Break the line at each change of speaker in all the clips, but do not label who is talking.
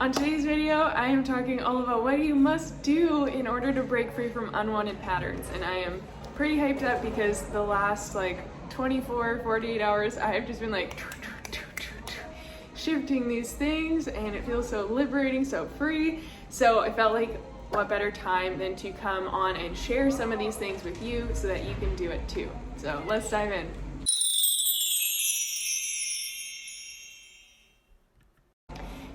On today's video, I am talking all about what you must do in order to break free from unwanted patterns. And I am pretty hyped up because the last 24, 48 hours, I have just been shifting these things, and it feels so liberating, so free. So I felt like what better time than to come on and share some of these things with you so that you can do it too. So let's dive in.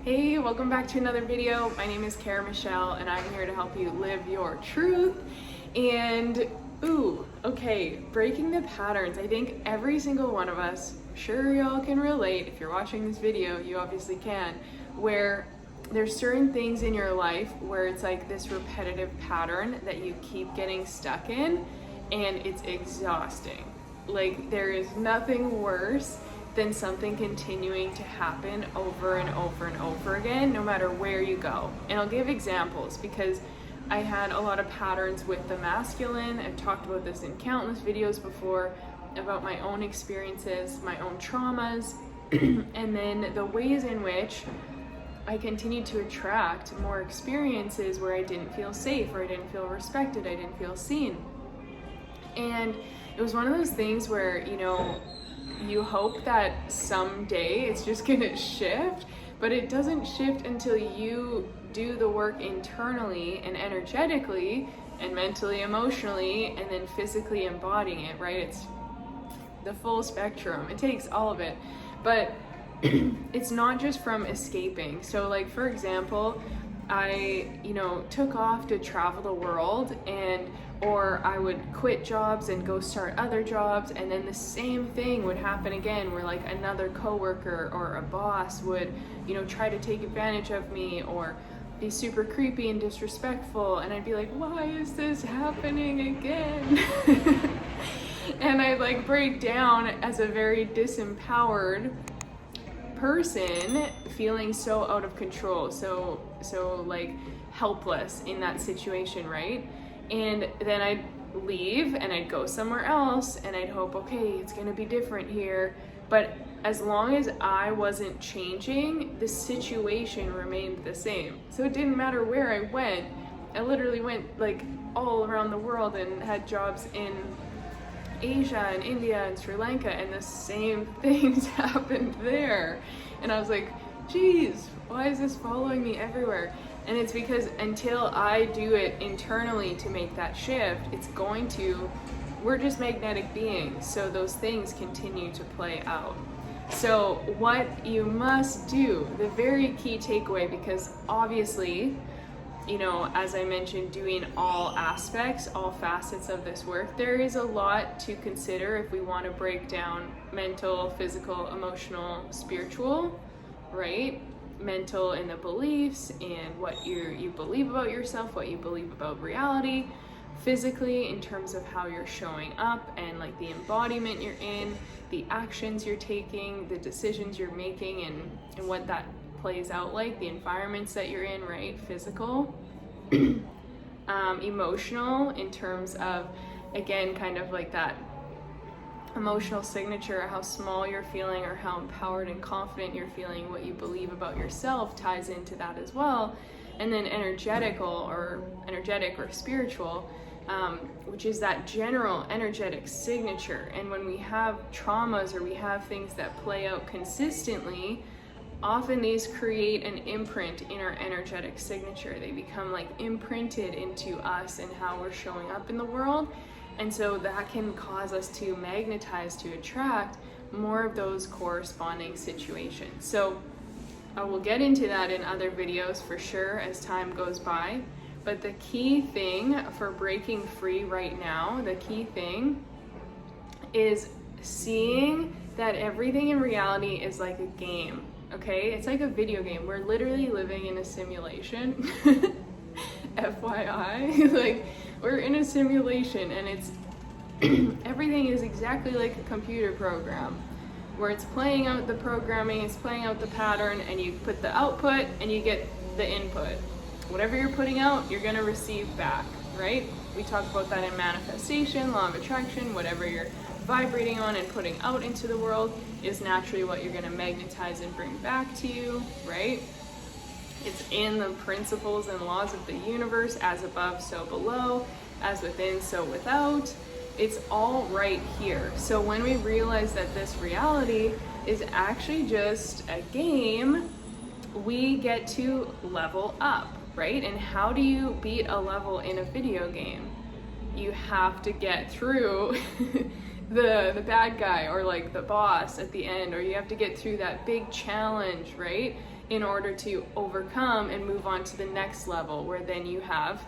Hey, welcome back to another video. My name is Cara Michelle and I'm here to help you live your truth. And breaking the patterns. I think every single one of us, sure y'all can relate. If you're watching this video, you obviously can, where there's certain things in your life where it's like this repetitive pattern that you keep getting stuck in, and it's exhausting. Like, there is nothing worse than something continuing to happen over and over and over again, no matter where you go. And I'll give examples because I had a lot of patterns with the masculine. I've talked about this in countless videos before, about my own experiences, my own traumas, and then the ways in which I continued to attract more experiences where I didn't feel safe, or I didn't feel respected, I didn't feel seen. And it was one of those things where, you hope that someday it's just gonna shift, but it doesn't shift until you do the work internally and energetically and mentally, emotionally, and then physically embodying it, right? It's the full spectrum. It takes all of it, but it's not just from escaping. So for example, I, took off to travel the world, or I would quit jobs and go start other jobs, and then the same thing would happen again, where another coworker or a boss would, try to take advantage of me or be super creepy and disrespectful, and I'd be like, why is this happening again? And I'd break down as a very disempowered person, feeling so out of control, so helpless in that situation, right? And then I'd leave and I'd go somewhere else and I'd hope, okay, it's gonna be different here. But as long as I wasn't changing, the situation remained the same. So it didn't matter where I went. I literally went all around the world and had jobs in Asia and India and Sri Lanka, and the same things happened there. And I was like, geez, why is this following me everywhere? And it's because until I do it internally to make that shift, we're just magnetic beings, so those things continue to play out. So what you must do, the very key takeaway, because obviously, as I mentioned, doing all aspects, all facets of this work, there is a lot to consider if we want to break down mental, physical, emotional, spiritual, right? Mental in the beliefs and what you believe about yourself, what you believe about reality. Physically, in terms of how you're showing up and the embodiment you're in, the actions you're taking, the decisions you're making, and what that plays out the environments that you're in, right? Physical. Emotional, in terms of, again, kind of that emotional signature, how small you're feeling or how empowered and confident you're feeling, what you believe about yourself ties into that as well. And then energetic or spiritual, which is that general energetic signature. And when we have traumas or we have things that play out consistently, often these create an imprint in our energetic signature. They become imprinted into us and how we're showing up in the world. And so that can cause us to magnetize, to attract more of those corresponding situations. So I will get into that in other videos for sure as time goes by. But the key thing for breaking free right now, the key thing is seeing that everything in reality is like a game, okay? It's like a video game. We're literally living in a simulation. FYI, we're in a simulation, and it's everything is exactly like a computer program where it's playing out the programming, it's playing out the pattern, and you put the output and you get the input. Whatever you're putting out, you're gonna receive back, right? We talk about that in manifestation, law of attraction. Whatever you're vibrating on and putting out into the world is naturally what you're gonna magnetize and bring back to you, right? It's in the principles and laws of the universe, as above, so below, as within, so without. It's all right here. So when we realize that this reality is actually just a game, we get to level up, right? And how do you beat a level in a video game? You have to get through the bad guy, or like the boss at the end, or you have to get through that big challenge, right? In order to overcome and move on to the next level, where then you have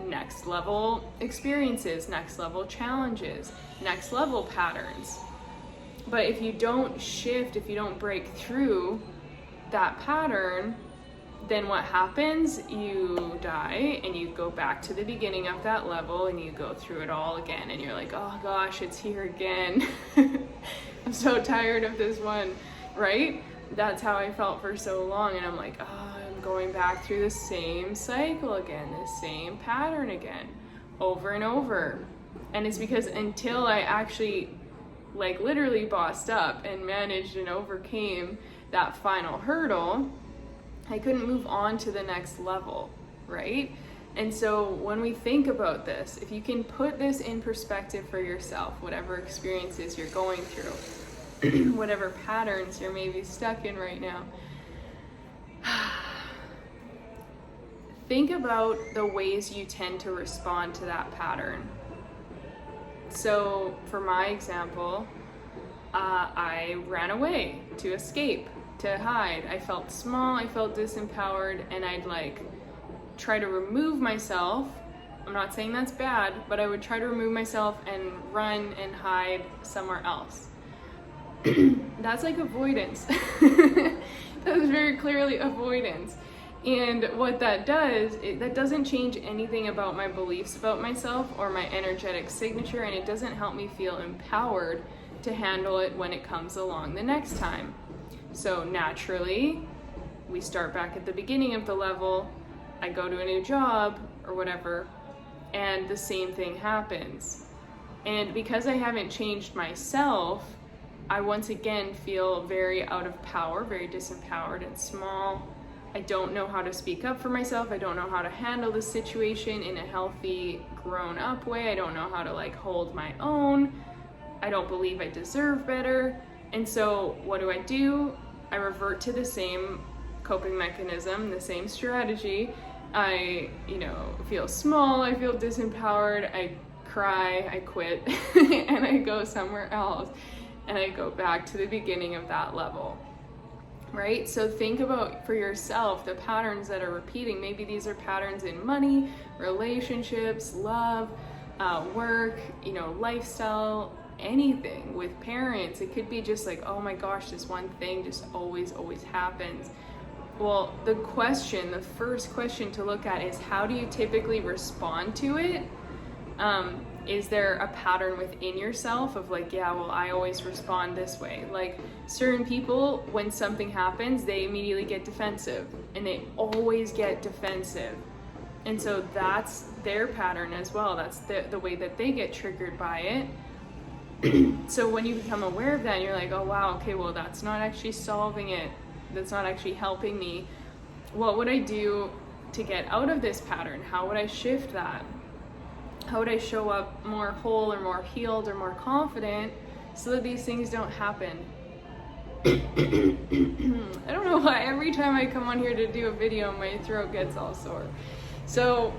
next level experiences, next level challenges, next level patterns. But if you don't shift, if you don't break through that pattern, then what happens? You die and you go back to the beginning of that level and you go through it all again, and you're like, oh gosh, it's here again. I'm so tired of this one, right? That's how I felt for so long, and I'm like, oh, I'm going back through the same cycle again, the same pattern again, over and over. And it's because until I actually like literally bossed up and managed and overcame that final hurdle, I couldn't move on to the next level, right? And so when we think about this, if you can put this in perspective for yourself, whatever experiences you're going through, whatever patterns you're maybe stuck in right now, think about the ways you tend to respond to that pattern. So for my example, I ran away to escape, to hide. I felt small, I felt disempowered, and I'd like try to remove myself. I'm not saying that's bad, but I would try to remove myself and run and hide somewhere else. That's like avoidance. That was very clearly avoidance. And what that does, that doesn't change anything about my beliefs about myself or my energetic signature, and it doesn't help me feel empowered to handle it when it comes along the next time. So naturally, we start back at the beginning of the level, I go to a new job or whatever, and the same thing happens. And because I haven't changed myself, I once again feel very out of power, very disempowered and small. I don't know how to speak up for myself. I don't know how to handle the situation in a healthy, grown-up way. I don't know how to like hold my own. I don't believe I deserve better. And so what do? I revert to the same coping mechanism, the same strategy. I, feel small, I feel disempowered, I cry, I quit, and I go somewhere else. And I go back to the beginning of that level, right? So think about for yourself the patterns that are repeating. Maybe these are patterns in money, relationships, love, work, lifestyle, anything with parents. It could be just like, oh my gosh, this one thing just always happens. Well, the first question to look at is, how do you typically respond to it? Is there a pattern within yourself of like, yeah, well, I always respond this way. Like certain people, when something happens, they immediately get defensive, and they always get defensive. And so that's their pattern as well. That's the way that they get triggered by it. So when you become aware of that, you're like, oh wow, okay, well, that's not actually solving it. That's not actually helping me. What would I do to get out of this pattern? How would I shift that? How would I show up more whole or more healed or more confident so that these things don't happen? I don't know why every time I come on here to do a video, my throat gets all sore. So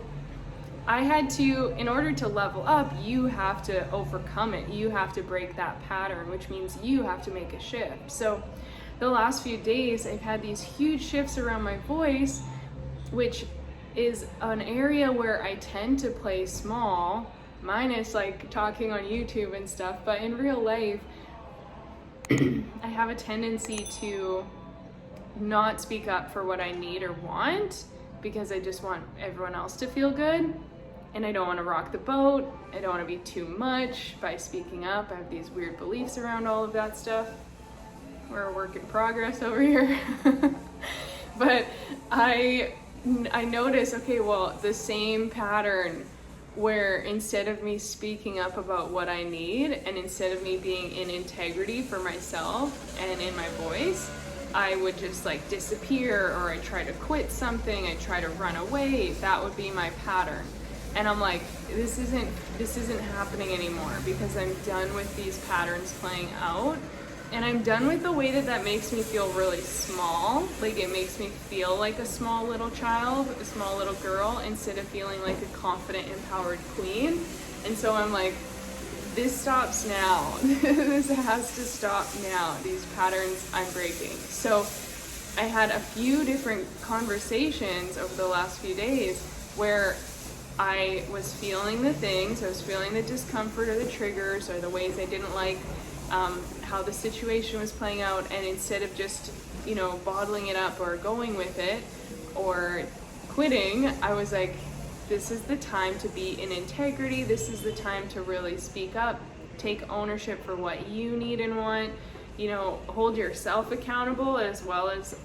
I had to, in order to level up, you have to overcome it. You have to break that pattern, which means you have to make a shift. So the last few days, I've had these huge shifts around my voice, which is an area where I tend to play small, minus like talking on YouTube and stuff, but in real life, I have a tendency to not speak up for what I need or want because I just want everyone else to feel good, and I don't want to rock the boat. I don't want to be too much by speaking up. I have these weird beliefs around all of that stuff. We're a work in progress over here. But I notice, okay, well, the same pattern where instead of me speaking up about what I need, and instead of me being in integrity for myself and in my voice, I would just like disappear, or I try to quit something, I try to run away. That would be my pattern. And I'm like, this isn't happening anymore, because I'm done with these patterns playing out. And I'm done with the way that makes me feel really small. Like, it makes me feel like a small little child, a small little girl, instead of feeling like a confident, empowered queen. And so I'm like, this stops now. This has to stop now. These patterns I'm breaking. So I had a few different conversations over the last few days where I was feeling the things, I was feeling the discomfort or the triggers or the ways I didn't like how the situation was playing out, and instead of just, bottling it up or going with it or quitting, I was like, this is the time to be in integrity. This is the time to really speak up, take ownership for what you need and want, hold yourself accountable, as well as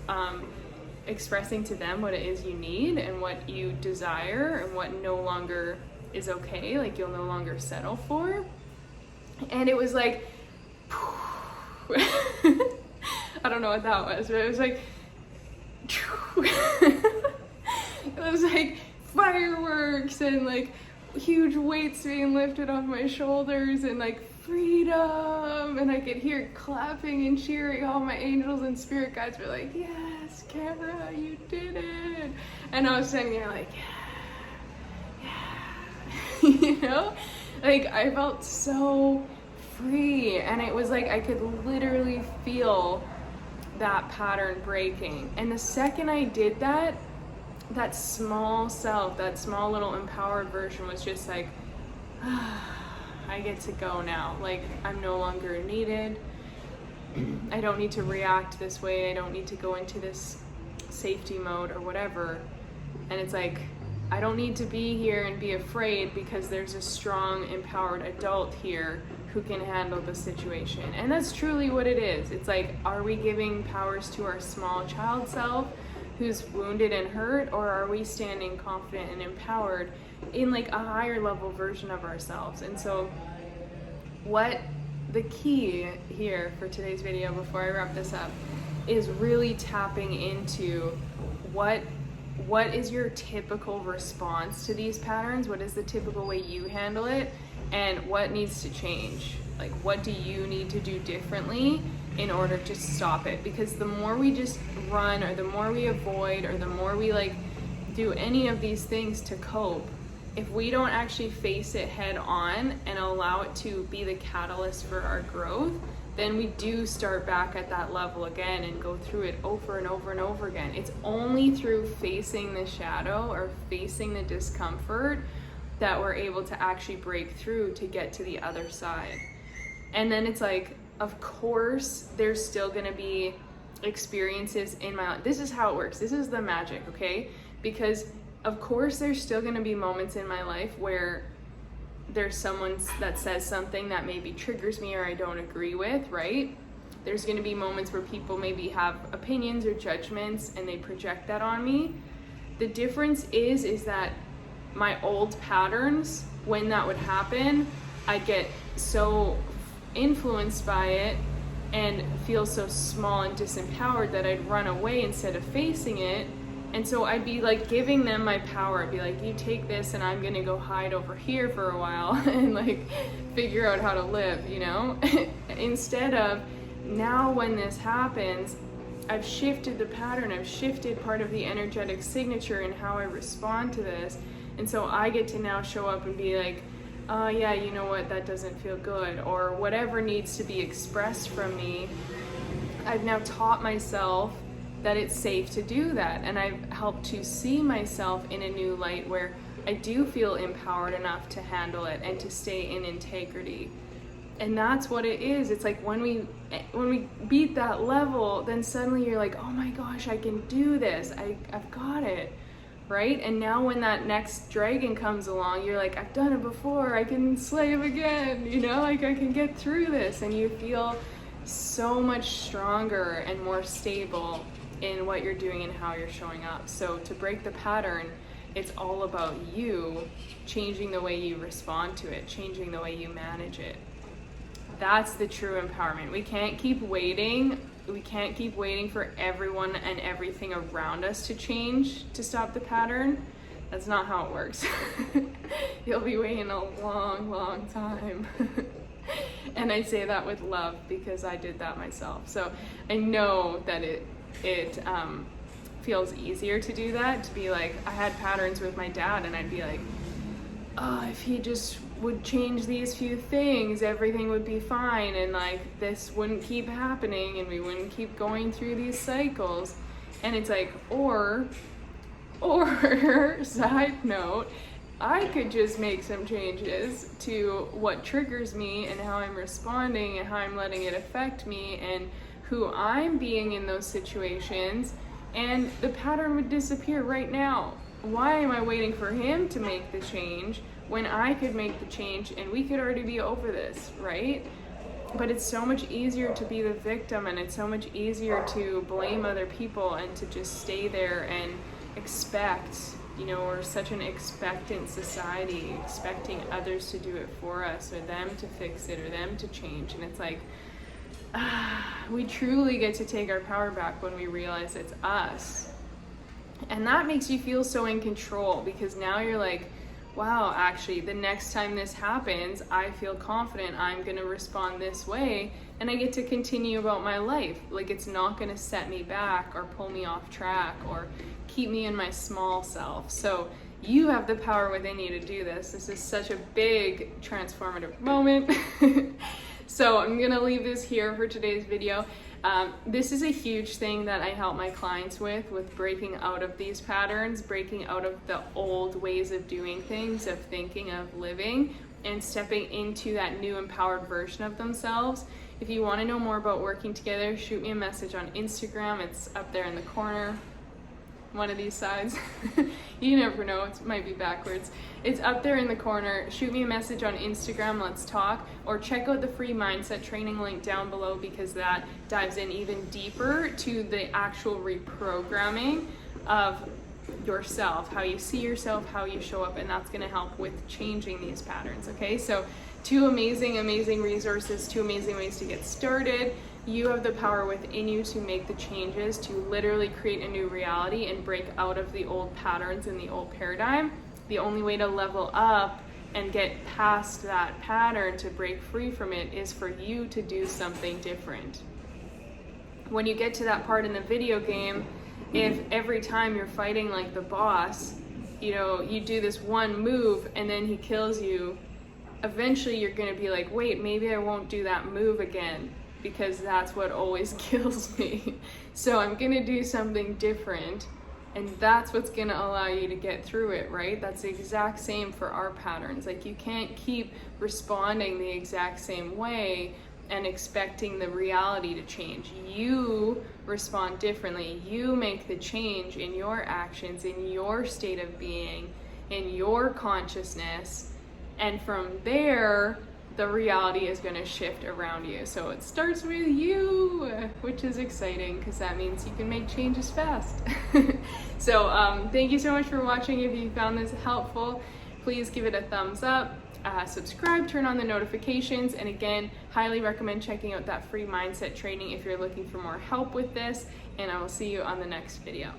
expressing to them what it is you need and what you desire and what no longer is okay, like you'll no longer settle for. And it was like, I don't know what that was, but it was like, it was like fireworks and like huge weights being lifted off my shoulders and like freedom, and I could hear clapping and cheering. All my angels and spirit guides were like, yes, Kara, you did it. And I was sitting there like, yeah. Like, I felt so free, and it was like I could literally feel that pattern breaking. And the second I did that, that small self, that small little empowered version was just like, I get to go now. Like, I'm no longer needed. I don't need to react this way. I don't need to go into this safety mode or whatever. And it's like, I don't need to be here and be afraid, because there's a strong, empowered adult here who can handle the situation. And that's truly what it is. It's like, are we giving powers to our small child self who's wounded and hurt, or are we standing confident and empowered in like a higher level version of ourselves? And so what the key here for today's video, before I wrap this up, is really tapping into what is your typical response to these patterns? What is the typical way you handle it? And what needs to change? Like, what do you need to do differently in order to stop it? Because the more we just run, or the more we avoid, or the more we like do any of these things to cope, if we don't actually face it head on and allow it to be the catalyst for our growth, then we do start back at that level again and go through it over and over and over again. It's only through facing the shadow or facing the discomfort that we're able to actually break through to get to the other side. And then it's like, of course, there's still gonna be experiences in my life. This is how it works. This is the magic, okay? Because of course, there's still gonna be moments in my life where there's someone that says something that maybe triggers me or I don't agree with, right? There's gonna be moments where people maybe have opinions or judgments and they project that on me. The difference is that my old patterns, when that would happen, I'd get so influenced by it and feel so small and disempowered that I'd run away instead of facing it. And so I'd be like giving them my power. I'd be like, you take this and I'm gonna go hide over here for a while and like figure out how to live, Instead of, now when this happens, I've shifted the pattern, I've shifted part of the energetic signature in how I respond to this. And so I get to now show up and be like, yeah, you know what, that doesn't feel good, or whatever needs to be expressed from me. I've now taught myself that it's safe to do that, and I've helped to see myself in a new light where I do feel empowered enough to handle it and to stay in integrity. And that's what it is. It's like when we beat that level, then suddenly you're like, oh my gosh, I can do this, I've got it, right? And now when that next dragon comes along, you're like, I've done it before, I can slay him again, like I can get through this. And you feel so much stronger and more stable in what you're doing and how you're showing up. So to break the pattern, it's all about you changing the way you respond to it, changing the way you manage it. That's the true empowerment. We can't keep waiting we can't keep waiting for everyone and everything around us to change to stop the pattern. That's not how it works. You'll be waiting a long, long time. And I say that with love because I did that myself. So I know that it feels easier to do that, to be like, I had patterns with my dad and I'd be like, oh, if he just would change these few things, everything would be fine, and like this wouldn't keep happening and we wouldn't keep going through these cycles. And it's like, or side note, I could just make some changes to what triggers me and how I'm responding and how I'm letting it affect me and who I'm being in those situations, and the pattern would disappear right now. Why am I waiting for him to make the change when I could make the change and we could already be over this, right? But it's so much easier to be the victim, and it's so much easier to blame other people and to just stay there and expect. You know, we're such an expectant society, expecting others to do it for us, or them to fix it, or them to change. And it's like, we truly get to take our power back when we realize it's us. And that makes you feel so in control, because now you're like, wow, actually, the next time this happens, I feel confident I'm gonna respond this way, and I get to continue about my life. Like, it's not gonna set me back or pull me off track or keep me in my small self. So you have the power within you to do this. This is such a big transformative moment. So I'm gonna leave this here for today's video. This is a huge thing that I help my clients with breaking out of these patterns, breaking out of the old ways of doing things, of thinking, of living, and stepping into that new empowered version of themselves. If you want to know more about working together, shoot me a message on Instagram. It's up there in the corner, one of these sides. You never know, it might be backwards. It's up there in the corner. Shoot me a message on Instagram, let's talk, or check out the free mindset training link down below, because that dives in even deeper to the actual reprogramming of yourself, how you see yourself, how you show up, and that's going to help with changing these patterns. Okay, so 2 amazing resources, 2 amazing ways to get started. You have the power within you to make the changes, to literally create a new reality and break out of the old patterns and the old paradigm. The only way to level up and get past that pattern, to break free from it, is for you to do something different. When you get to that part in the video game, if every time you're fighting like the boss, you know, you do this one move and then he kills you, eventually you're going to be like, wait, maybe I won't do that move again, because that's what always kills me. So I'm gonna do something different, and that's what's gonna allow you to get through it, right? That's the exact same for our patterns. Like, you can't keep responding the exact same way and expecting the reality to change. You respond differently. You make the change in your actions, in your state of being, in your consciousness, and from there, the reality is going to shift around you. So it starts with you, which is exciting, because that means you can make changes fast. So thank you so much for watching. If you found this helpful, please give it a thumbs up, subscribe, turn on the notifications, and again, highly recommend checking out that free mindset training if you're looking for more help with this, and I will see you on the next video.